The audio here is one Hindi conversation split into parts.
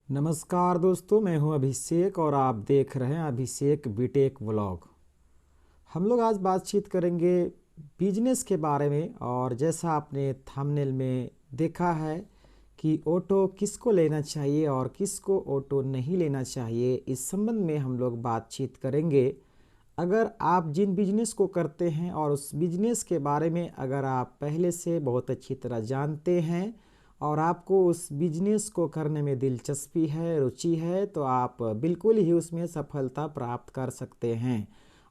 नमस्कार दोस्तों, मैं हूं अभिषेक और आप देख रहे हैं अभिषेक बीटेक व्लॉग। हम लोग आज बातचीत करेंगे बिजनेस के बारे में। और जैसा आपने थंबनेल में देखा है कि ऑटो किसको लेना चाहिए और किसको ऑटो नहीं लेना चाहिए, इस संबंध में हम लोग बातचीत करेंगे। अगर आप जिन बिजनेस को करते हैं और उस बिजनेस के बारे में अगर आप पहले से बहुत अच्छी तरह जानते हैं और आपको उस बिजनेस को करने में दिलचस्पी है, रुचि है, तो आप बिल्कुल ही उसमें सफलता प्राप्त कर सकते हैं।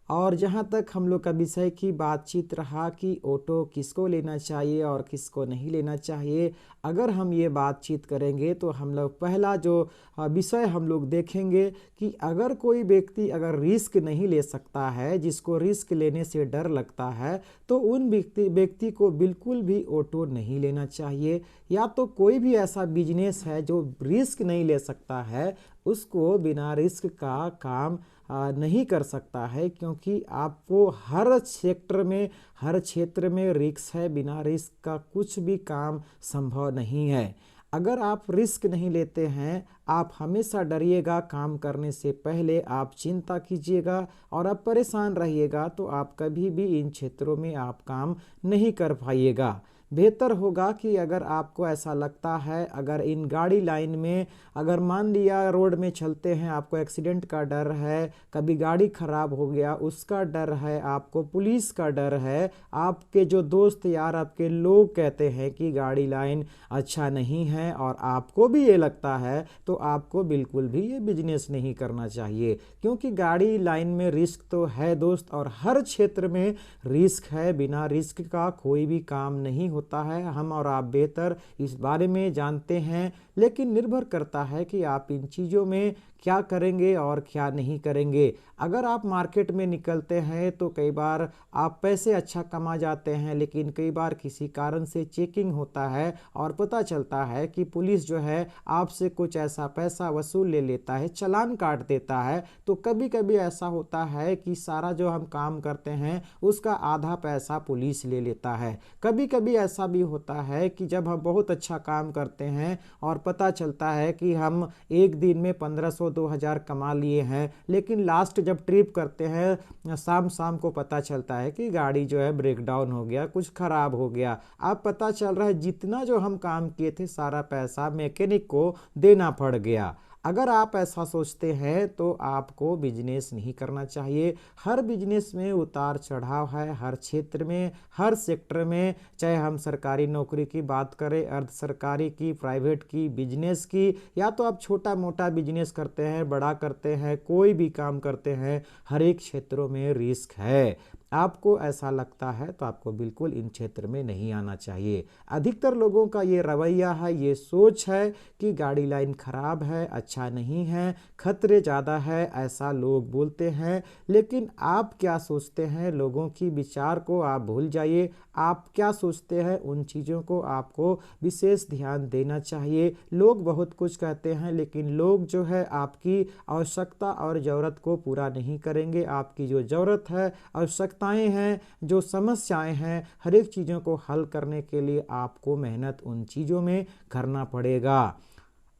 और जहाँ तक हम लोग का विषय की बातचीत रहा कि ऑटो किसको लेना चाहिए और किसको नहीं लेना चाहिए, अगर हम ये बातचीत करेंगे तो हम लोग पहला जो विषय हम लोग देखेंगे कि अगर कोई व्यक्ति अगर रिस्क नहीं ले सकता है, जिसको रिस्क लेने से डर लगता है, तो उन व्यक्ति को बिल्कुल भी ऑटो नहीं लेना चाहिए। या तो कोई भी ऐसा बिजनेस है जो रिस्क नहीं ले सकता है, उसको बिना रिस्क का काम नहीं कर सकता है, क्योंकि आपको हर सेक्टर में हर क्षेत्र में रिस्क है। बिना रिस्क का कुछ भी काम संभव नहीं है। अगर आप रिस्क नहीं लेते हैं, आप हमेशा डरिएगा, काम करने से पहले आप चिंता कीजिएगा और आप परेशान रहिएगा, तो आप कभी भी इन क्षेत्रों में आप काम नहीं कर पाइएगा। बेहतर होगा कि अगर आपको ऐसा लगता है, अगर इन गाड़ी लाइन में अगर मान लिया रोड में चलते हैं, आपको एक्सीडेंट का डर है, कभी गाड़ी खराब हो गया उसका डर है, आपको पुलिस का डर है, आपके जो दोस्त यार आपके लोग कहते हैं कि गाड़ी लाइन अच्छा नहीं है और आपको भी ये लगता है, तो आपको बिल्कुल भी ये बिजनेस नहीं करना चाहिए। क्योंकि गाड़ी लाइन में रिस्क तो है दोस्त, और हर क्षेत्र में रिस्क है। बिना रिस्क का कोई भी काम नहीं होता है। हम और आप बेहतर इस बारे में जानते हैं, लेकिन निर्भर करता है कि आप इन चीज़ों में क्या करेंगे और क्या नहीं करेंगे। अगर आप मार्केट में निकलते हैं तो कई बार आप पैसे अच्छा कमा जाते हैं, लेकिन कई बार किसी कारण से चेकिंग होता है और पता चलता है कि पुलिस जो है आपसे कुछ ऐसा पैसा वसूल ले लेता है, चालान काट देता है। तो कभी कभी ऐसा होता है कि सारा जो हम काम करते हैं उसका आधा पैसा पुलिस ले लेता है। कभी कभी ऐसा भी होता है कि जब हम बहुत अच्छा काम करते हैं और पता चलता है कि हम एक दिन में 1500-2000 कमा लिए हैं, लेकिन लास्ट जब ट्रिप करते हैं शाम शाम को पता चलता है कि गाड़ी जो है ब्रेक डाउन हो गया, कुछ खराब हो गया। अब पता चल रहा है जितना जो हम काम किए थे सारा पैसा मैकेनिक को देना पड़ गया। अगर आप ऐसा सोचते हैं तो आपको बिजनेस नहीं करना चाहिए। हर बिजनेस में उतार चढ़ाव है, हर क्षेत्र में हर सेक्टर में, चाहे हम सरकारी नौकरी की बात करें, अर्ध सरकारी की, प्राइवेट की, बिजनेस की, या तो आप छोटा मोटा बिजनेस करते हैं, बड़ा करते हैं, कोई भी काम करते हैं, हर एक क्षेत्रों में रिस्क है। आपको ऐसा लगता है तो आपको बिल्कुल इन क्षेत्र में नहीं आना चाहिए। अधिकतर लोगों का ये रवैया है, ये सोच है कि गाड़ी लाइन खराब है, अच्छा नहीं है, खतरे ज़्यादा है, ऐसा लोग बोलते हैं। लेकिन आप क्या सोचते हैं, लोगों की विचार को आप भूल जाइए। आप क्या सोचते हैं उन चीज़ों को आपको विशेष ध्यान देना चाहिए। लोग बहुत कुछ कहते हैं, लेकिन लोग जो है आपकी आवश्यकता और ज़रूरत को पूरा नहीं करेंगे। आपकी जो ज़रूरत है, आवश्यकताएं हैं, जो समस्याएं हैं, हर एक चीज़ों को हल करने के लिए आपको मेहनत उन चीज़ों में करना पड़ेगा।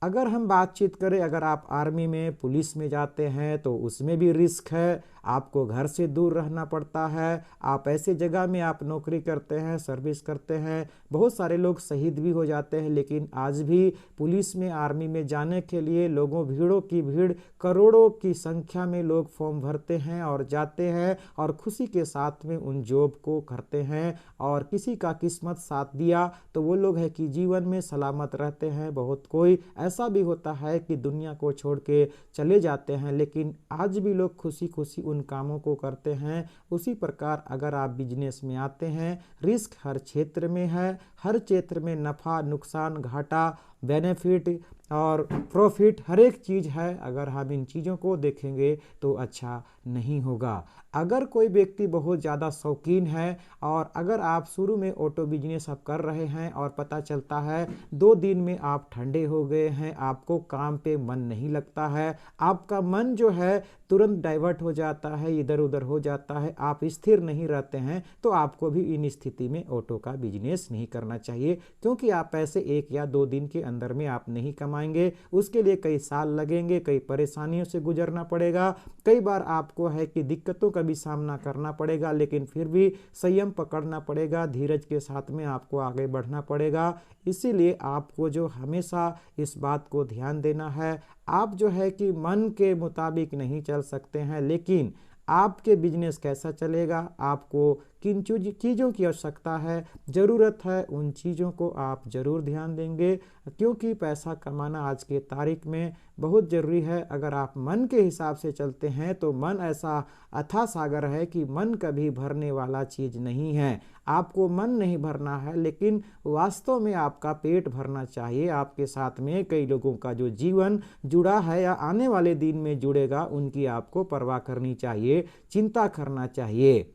अगर हम बातचीत करें, अगर आप आर्मी में, पुलिस में जाते हैं तो उसमें भी रिस्क है। आपको घर से दूर रहना पड़ता है। आप ऐसे जगह में आप नौकरी करते हैं, सर्विस करते हैं, बहुत सारे लोग शहीद भी हो जाते हैं। लेकिन आज भी पुलिस में, आर्मी में जाने के लिए लोगों भीड़ों की भीड़, करोड़ों की संख्या में लोग फॉर्म भरते हैं और जाते हैं और खुशी के साथ में उन जॉब को करते हैं। और किसी का किस्मत साथ दिया तो वो लोग है कि जीवन में सलामत रहते हैं। बहुत कोई ऐसा भी होता है कि दुनिया को छोड़ के चले जाते हैं, लेकिन आज भी लोग खुशी खुशी उन कामों को करते हैं। उसी प्रकार अगर आप बिजनेस में आते हैं, रिस्क हर क्षेत्र में है। हर क्षेत्र में नफ़ा, नुकसान, घाटा, बेनिफिट और प्रॉफिट हर एक चीज़ है। अगर हम इन चीज़ों को देखेंगे तो अच्छा नहीं होगा। अगर कोई व्यक्ति बहुत ज़्यादा शौकीन है और अगर आप शुरू में ऑटो बिजनेस आप कर रहे हैं और पता चलता है 2 दिन में आप ठंडे हो गए हैं, आपको काम पे मन नहीं लगता है, आपका मन जो है तुरंत डाइवर्ट हो जाता है, इधर उधर हो जाता है, आप स्थिर नहीं रहते हैं, तो आपको भी इन स्थिति में ऑटो का बिजनेस नहीं करना चाहिए, क्योंकि आप पैसे 1 या 2 दिन के अंदर में आप नहीं कमाएंगे। उसके लिए कई साल लगेंगे, कई परेशानियों से गुजरना पड़ेगा, कई बार आपको है कि दिक्कतों का भी सामना करना पड़ेगा, लेकिन फिर भी संयम पकड़ना पड़ेगा, धीरज के साथ में आपको आगे बढ़ना पड़ेगा। इसीलिए आपको जो हमेशा इस बात को ध्यान देना है, आप जो है कि मन के मुताबिक नहीं चल सकते हैं, लेकिन आपके बिजनेस कैसा चलेगा, आपको किन चीज़ों की आवश्यकता है, ज़रूरत है, उन चीज़ों को आप ज़रूर ध्यान देंगे, क्योंकि पैसा कमाना आज के तारीख में बहुत ज़रूरी है। अगर आप मन के हिसाब से चलते हैं तो मन ऐसा अथाह सागर है कि मन कभी भरने वाला चीज़ नहीं है। आपको मन नहीं भरना है, लेकिन वास्तव में आपका पेट भरना चाहिए। आपके साथ में कई लोगों का जो जीवन जुड़ा है या आने वाले दिन में जुड़ेगा, उनकी आपको परवाह करनी चाहिए, चिंता करना चाहिए।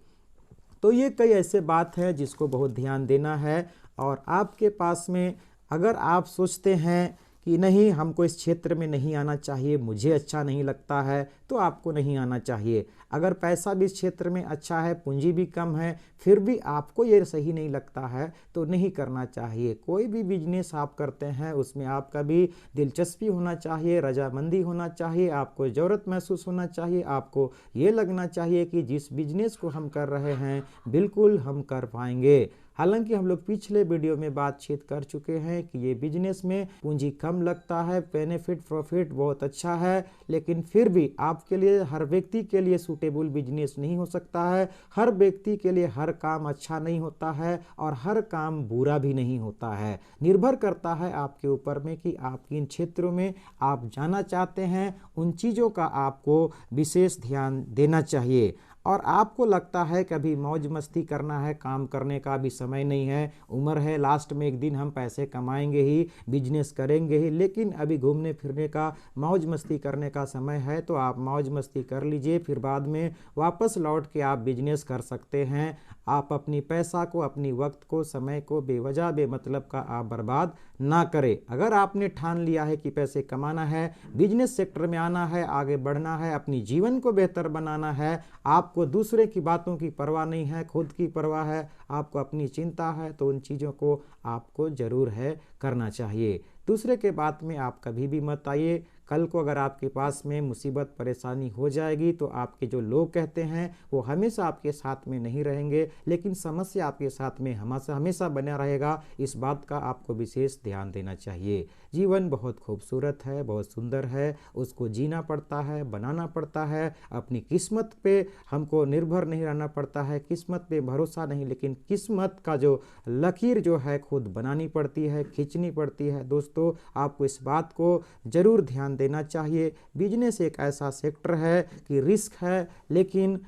तो ये कई ऐसे बात है जिसको बहुत ध्यान देना है। और आपके पास में अगर आप सोचते हैं कि नहीं, हमको इस क्षेत्र में नहीं आना चाहिए, मुझे अच्छा नहीं लगता है, तो आपको नहीं आना चाहिए। अगर पैसा भी इस क्षेत्र में अच्छा है, पूंजी भी कम है, फिर भी आपको ये सही नहीं लगता है, तो नहीं करना चाहिए। कोई भी बिजनेस आप करते हैं उसमें आपका भी दिलचस्पी होना चाहिए, रजामंदी होना चाहिए, आपको ज़रूरत महसूस होना चाहिए, आपको ये लगना चाहिए कि जिस बिजनेस को हम कर रहे हैं बिल्कुल हम कर पाएंगे। हालांकि हम लोग पिछले वीडियो में बातचीत कर चुके हैं कि ये बिजनेस में पूंजी कम लगता है, बेनिफिट प्रॉफिट बहुत अच्छा है, लेकिन फिर भी आपके लिए, हर व्यक्ति के लिए सूटेबल बिजनेस नहीं हो सकता है। हर व्यक्ति के लिए हर काम अच्छा नहीं होता है और हर काम बुरा भी नहीं होता है। निर्भर करता है आपके ऊपर में कि आप किन क्षेत्रों में आप जाना चाहते हैं, उन चीज़ों का आपको विशेष ध्यान देना चाहिए। और आपको लगता है कि अभी मौज मस्ती करना है, काम करने का भी समय नहीं है, उम्र है, लास्ट में एक दिन हम पैसे कमाएंगे ही, बिजनेस करेंगे ही, लेकिन अभी घूमने फिरने का, मौज मस्ती करने का समय है, तो आप मौज मस्ती कर लीजिए, फिर बाद में वापस लौट के आप बिजनेस कर सकते हैं। आप अपनी पैसा को, अपनी वक्त को, समय को बेवजह बेमतलब का आप बर्बाद ना करें। अगर आपने ठान लिया है कि पैसे कमाना है, बिजनेस सेक्टर में आना है, आगे बढ़ना है, अपनी जीवन को बेहतर बनाना है, आपको दूसरे की बातों की परवाह नहीं है, खुद की परवाह है, आपको अपनी चिंता है, तो उन चीज़ों को आपको ज़रूर है करना चाहिए। दूसरे के बात में आप कभी भी मत आइए। कल को अगर आपके पास में मुसीबत परेशानी हो जाएगी तो आपके जो लोग कहते हैं वो हमेशा आपके साथ में नहीं रहेंगे, लेकिन समस्या आपके साथ में हमेशा बना रहेगा। इस बात का आपको विशेष ध्यान देना चाहिए। जीवन बहुत खूबसूरत है, बहुत सुंदर है, उसको जीना पड़ता है, बनाना पड़ता है। अपनी किस्मत पे हमको निर्भर नहीं रहना पड़ता है, किस्मत पे भरोसा नहीं, लेकिन किस्मत का जो लकीर जो है खुद बनानी पड़ती है, खींचनी पड़ती है। दोस्तों, आपको इस बात को ज़रूर ध्यान देना चाहिए। बिजनेस एक ऐसा सेक्टर है कि रिस्क है, लेकिन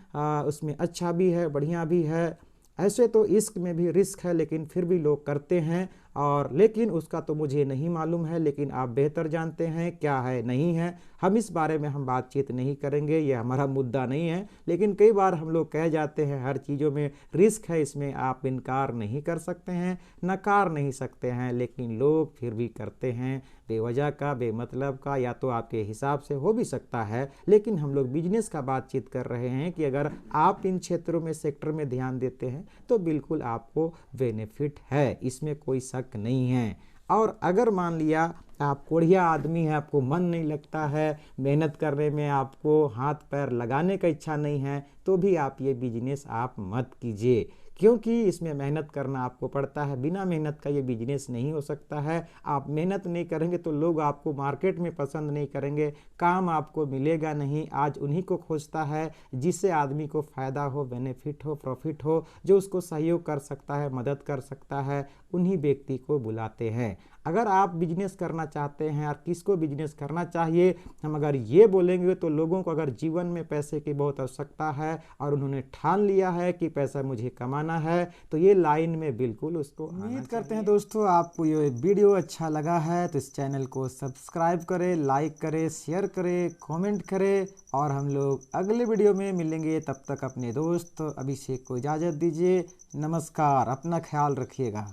उसमें अच्छा भी है, बढ़िया भी है। ऐसे तो इश्क में भी रिस्क है, लेकिन फिर भी लोग करते हैं, और लेकिन उसका तो मुझे नहीं मालूम है, लेकिन आप बेहतर जानते हैं क्या है नहीं है। हम इस बारे में हम बातचीत नहीं करेंगे, ये हमारा मुद्दा नहीं है। लेकिन कई बार हम लोग कह जाते हैं हर चीज़ों में रिस्क है, इसमें आप इनकार नहीं कर सकते हैं, नकार नहीं सकते हैं, लेकिन लोग फिर भी करते हैं, बेवजह का, बेमतलब का, या तो आपके हिसाब से हो भी सकता है। लेकिन हम लोग बिजनेस का बातचीत कर रहे हैं कि अगर आप इन क्षेत्रों में, सेक्टर में ध्यान देते हैं तो बिल्कुल आपको बेनिफिट है, इसमें कोई शक नहीं है। और अगर मान लिया आप कोढ़िया आदमी है, आपको मन नहीं लगता है, मेहनत करने में आपको हाथ पैर लगाने का इच्छा नहीं है, तो भी आप ये बिजनेस आप मत कीजिए, क्योंकि इसमें मेहनत करना आपको पड़ता है। बिना मेहनत का ये बिजनेस नहीं हो सकता है। आप मेहनत नहीं करेंगे तो लोग आपको मार्केट में पसंद नहीं करेंगे, काम आपको मिलेगा नहीं। आज उन्हीं को खोजता है जिससे आदमी को फ़ायदा हो, बेनिफिट हो, प्रॉफिट हो, जो उसको सहयोग कर सकता है, मदद कर सकता है, उन्हीं व्यक्ति को बुलाते हैं। अगर आप बिजनेस करना चाहते हैं और किसको बिजनेस करना चाहिए, हम अगर ये बोलेंगे तो लोगों को अगर जीवन में पैसे की बहुत आवश्यकता है और उन्होंने ठान लिया है कि पैसा मुझे कमाना है, तो ये लाइन में बिल्कुल उसको उम्मीद करते हैं दोस्तों आपको ये वीडियो अच्छा लगा है तो इस चैनल को सब्सक्राइब करें, लाइक करें, शेयर करें, कमेंट करें और हम लोग अगले वीडियो में मिलेंगे। तब तक अपने दोस्त अभिषेक को इजाज़त दीजिए। नमस्कार, अपना ख्याल रखिएगा।